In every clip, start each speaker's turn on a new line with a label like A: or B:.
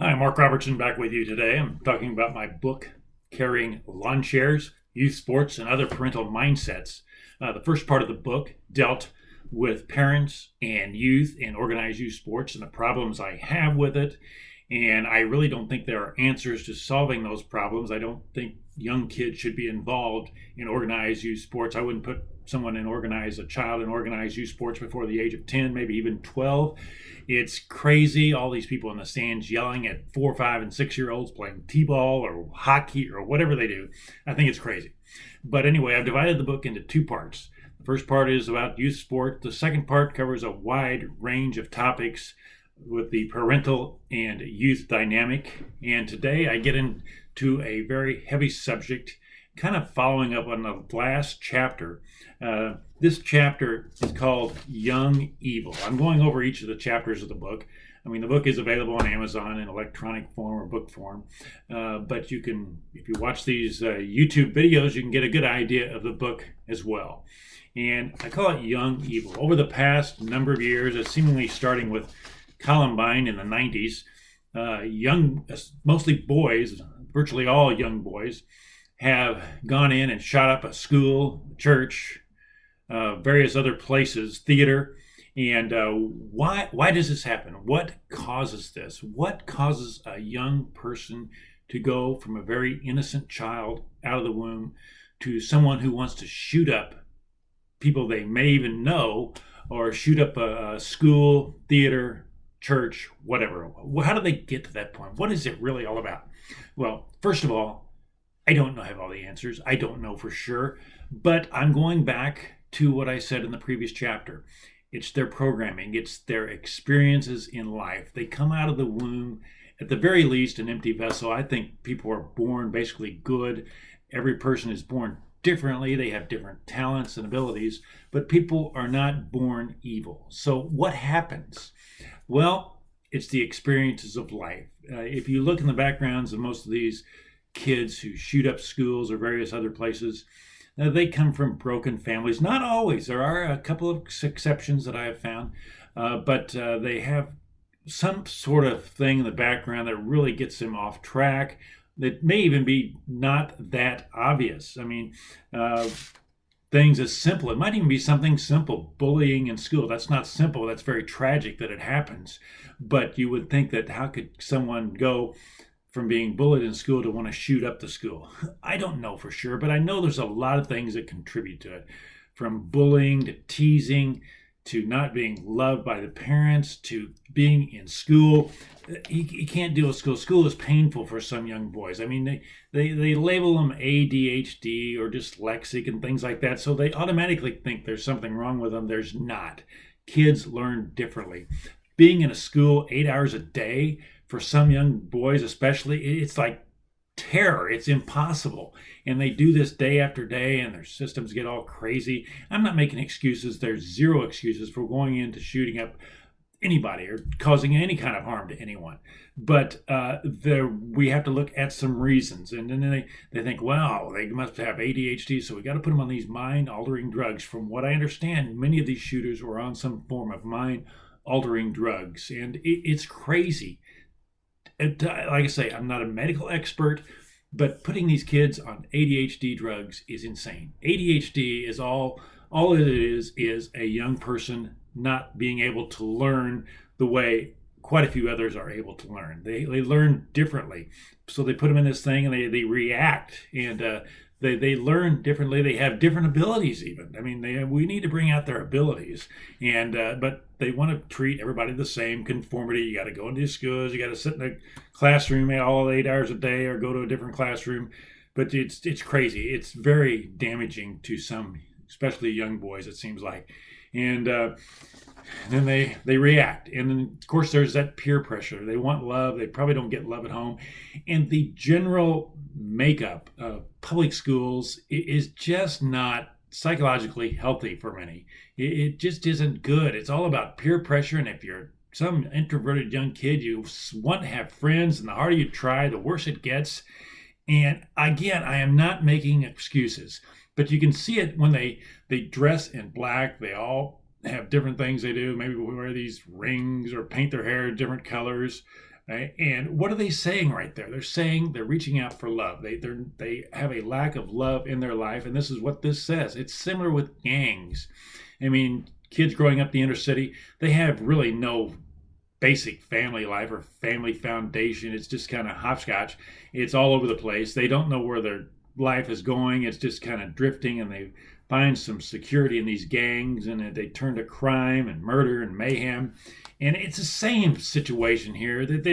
A: Hi, Mark Robertson back with you today. I'm talking about my book, Carrying Lawn Chairs, Youth Sports, and Other Parental Mindsets. The first part of the book dealt with parents and youth and organized youth sports and the problems I have with it. And I really don't think there are answers to solving those problems. I don't think young kids should be involved in organized youth sports. I wouldn't put a child in organized youth sports before the age of 10, maybe even 12. It's crazy. All these people in the stands yelling at 4, 5, and 6 year olds playing t-ball or hockey or whatever they do. I think it's crazy. But anyway, I've divided the book into two parts. The first part is about youth sport. The second part covers a wide range of topics with the parental and youth dynamic. And today I get into a very heavy subject, kind of following up on the last chapter. This chapter is called Young Evil. I'm going over each of the chapters of the book. I mean, the book is available on Amazon in electronic form or book form. But you can, if you watch these YouTube videos, you can get a good idea of the book as well. And I call it Young Evil. Over the past number of years, seemingly starting with Columbine in the 90s, mostly boys, virtually all young boys, have gone in and shot up a school, church, various other places, theater. And why does this happen? What causes this? What causes a young person to go from a very innocent child out of the womb to someone who wants to shoot up people they may even know, or shoot up a school, theater, church, whatever? How do they get to that point? What is it really all about? Well, first of all, I don't have all the answers. I don't know for sure, but I'm going back to what I said in the previous chapter. It's their programming. It's their experiences in life. They come out of the womb, at the very least, an empty vessel. I think people are born basically good. Every person is born differently. They have different talents and abilities, but people are not born evil. So what happens? Well, it's the experiences of life. If you look in the backgrounds of most of these kids who shoot up schools or various other places, they come from broken families. Not always. There are a couple of exceptions that I have found, but they have some sort of thing in the background that really gets them off track. That may even be not that obvious. I mean, things as simple. It might even be something simple, bullying in school. That's not simple. That's very tragic that it happens. But you would think that how could someone go from being bullied in school to want to shoot up the school? I don't know for sure, but I know there's a lot of things that contribute to it, from bullying to teasing to not being loved by the parents to being in school. You can't deal with school. School is painful for some young boys. I mean, they label them ADHD or dyslexic and things like that, so they automatically think there's something wrong with them. There's not. Kids learn differently. Being in a school 8 hours a day, for some young boys especially, it's like terror. It's impossible. And they do this day after day, and their systems get all crazy. I'm not making excuses. There's zero excuses for going into shooting up anybody or causing any kind of harm to anyone. But we have to look at some reasons. And then they think, wow, they must have ADHD, so we got to put them on these mind-altering drugs. From what I understand, many of these shooters were on some form of mind-altering drugs. And it's crazy. Like I say, I'm not a medical expert, but putting these kids on ADHD drugs is insane. ADHD is all it is a young person not being able to learn the way quite a few others are able to learn. They learn differently. So they put them in this thing and they react, and they learn differently. They have different abilities even. I mean, we need to bring out their abilities, and but they want to treat everybody the same, conformity. You got to go into schools. You got to sit in a classroom all 8 hours a day or go to a different classroom. But it's crazy. It's very damaging to some, especially young boys, it seems like. And then they react. And then, of course, there's that peer pressure. They want love. They probably don't get love at home. And the general makeup of public schools is just not psychologically healthy for many. It just isn't good. It's all about peer pressure. And if you're some introverted young kid, you want to have friends, and the harder you try, the worse it gets. And again, I am not making excuses, but you can see it when they dress in black. They all have different things they do. Maybe wear these rings or paint their hair different colors. Right? And what are they saying right there? They're saying they're reaching out for love. They have a lack of love in their life, and this is what this says. It's similar with gangs. I mean, kids growing up in the inner city, they have really no basic family life or family foundation. It's just kind of hopscotch. It's all over the place. They don't know where their life is going. It's just kind of drifting, and they find some security in these gangs, and they turn to crime and murder and mayhem. And it's the same situation here, that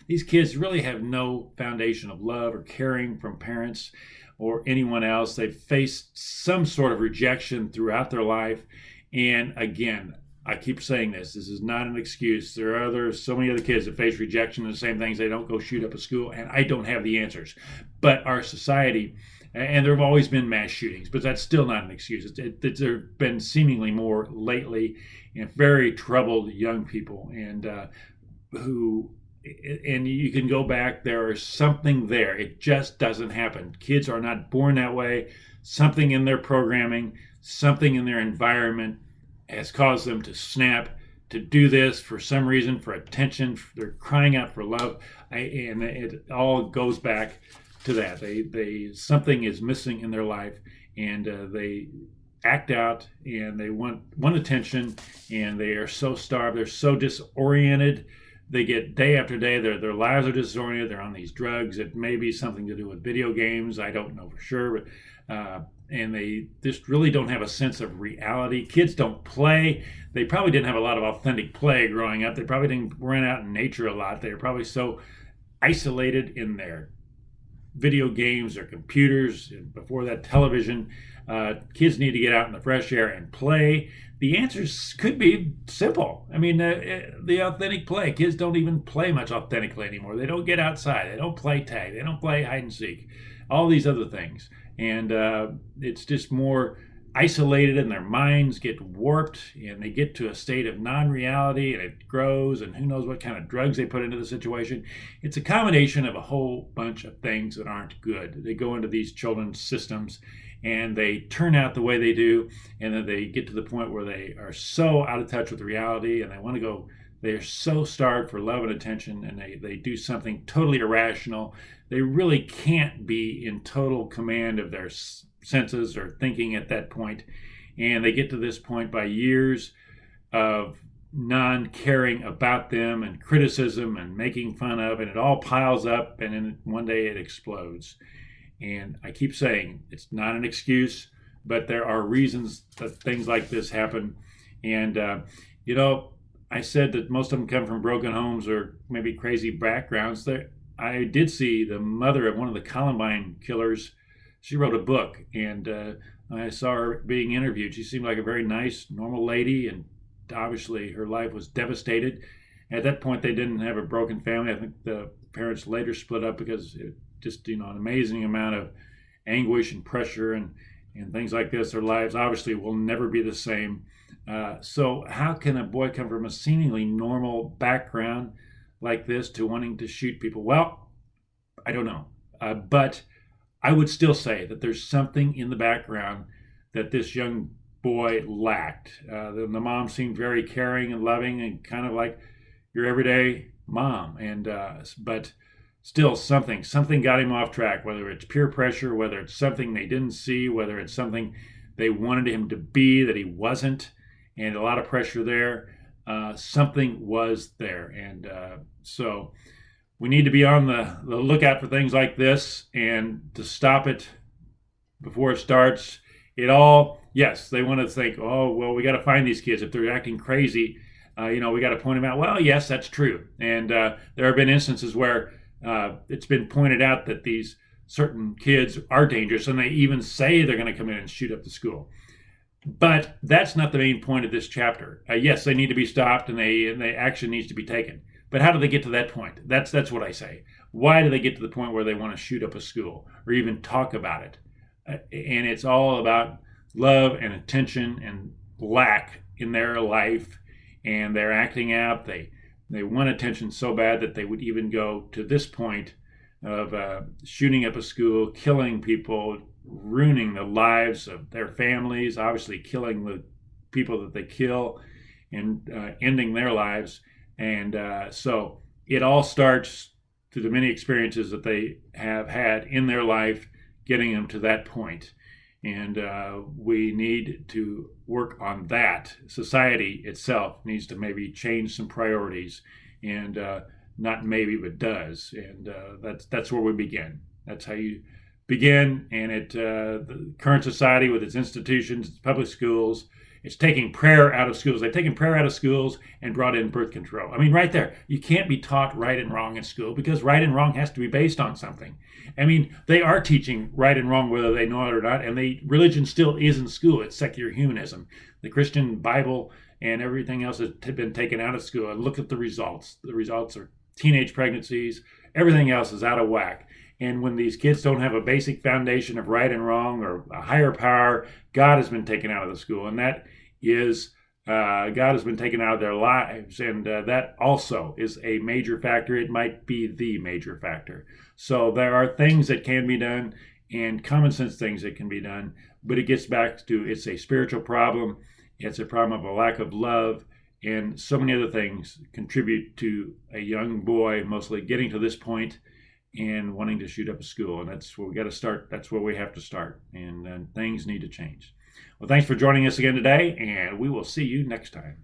A: these kids really have no foundation of love or caring from parents or anyone else. They've faced some sort of rejection throughout their life. And again, I keep saying this. This is not an excuse. There are so many other kids that face rejection and the same things. They don't go shoot up a school, and I don't have the answers. But our society, and there have always been mass shootings, but that's still not an excuse. There have been seemingly more lately, and very troubled young people, and and you can go back. There is something there. It just doesn't happen. Kids are not born that way. Something in their programming, something in their environment has caused them to snap, to do this for some reason, for attention. They're crying out for love, and it all goes back to that. They something is missing in their life, and they act out, and they want attention, and they are so starved. They're so disoriented. They get day after day. Their lives are disoriented. They're on these drugs. It may be something to do with video games. I don't know for sure, but. And they just really don't have a sense of reality. Kids don't play. They probably didn't have a lot of authentic play growing up. They probably didn't run out in nature a lot. They were probably so isolated in their video games or computers, and before that, television. Kids need to get out in the fresh air and play. The answers could be simple. I mean, the authentic play. Kids don't even play much authentically anymore. They don't get outside. They don't play tag. They don't play hide and seek. All these other things. And it's just more isolated, and their minds get warped, and they get to a state of non-reality, and it grows, and who knows what kind of drugs they put into the situation. It's a combination of a whole bunch of things that aren't good. They go into these children's systems, and they turn out the way they do, and then they get to the point where they are so out of touch with reality, and they're so starved for love and attention, and they do something totally irrational. They really can't be in total command of their senses or thinking at that point. And they get to this point by years of non-caring about them and criticism and making fun of, and it all piles up, and then one day it explodes. And I keep saying it's not an excuse, but there are reasons that things like this happen. And, I said that most of them come from broken homes or maybe crazy backgrounds. I did see the mother of one of the Columbine killers. She wrote a book, and I saw her being interviewed. She seemed like a very nice, normal lady, and obviously her life was devastated. At that point, they didn't have a broken family. I think the parents later split up because it just, an amazing amount of anguish and pressure and things like this. Their lives obviously will never be the same. So how can a boy come from a seemingly normal background like this to wanting to shoot people? Well, I don't know. But I would still say that there's something in the background that this young boy lacked. The mom seemed very caring and loving and kind of like your everyday mom. But still something got him off track, whether it's peer pressure, whether it's something they didn't see, whether it's something they wanted him to be that he wasn't, and a lot of pressure there. Something was there. And so we need to be on the lookout for things like this and to stop it before it starts. Yes, they want to think, oh, well, we got to find these kids. If they're acting crazy, we got to point them out. Well, yes, that's true. And there have been instances where it's been pointed out that these certain kids are dangerous, and they even say they're going to come in and shoot up the school. But that's not the main point of this chapter. Yes, they need to be stopped, and the action needs to be taken. But how do they get to that point? That's what I say. Why do they get to the point where they want to shoot up a school or even talk about it? And it's all about love and attention and lack in their life, and they're acting out. They want attention so bad that they would even go to this point of shooting up a school, killing people, ruining the lives of their families, obviously killing the people that they kill, and ending their lives. And so it all starts through the many experiences that they have had in their life, getting them to that point. And we need to work on that. Society itself needs to maybe change some priorities, and not maybe, but does. And that's where we begin. That's how you begin. And the current society with its institutions, its public schools, it's taking prayer out of schools. They've taken prayer out of schools and brought in birth control. I mean, right there, you can't be taught right and wrong in school, because right and wrong has to be based on something. I mean, they are teaching right and wrong whether they know it or not, and religion still is in school. It's secular humanism. The Christian Bible and everything else has been taken out of school. And look at the results. The results are teenage pregnancies. Everything else is out of whack. And when these kids don't have a basic foundation of right and wrong or a higher power, God has been taken out of the school. And that is, God has been taken out of their lives. And that also is a major factor. It might be the major factor. So there are things that can be done, and common sense things that can be done. But it gets back to, it's a spiritual problem. It's a problem of a lack of love. And so many other things contribute to a young boy mostly getting to this point and wanting to shoot up a school. And that's where we got to start. That's where we have to start. And things need to change. Well, thanks for joining us again today, and we will see you next time.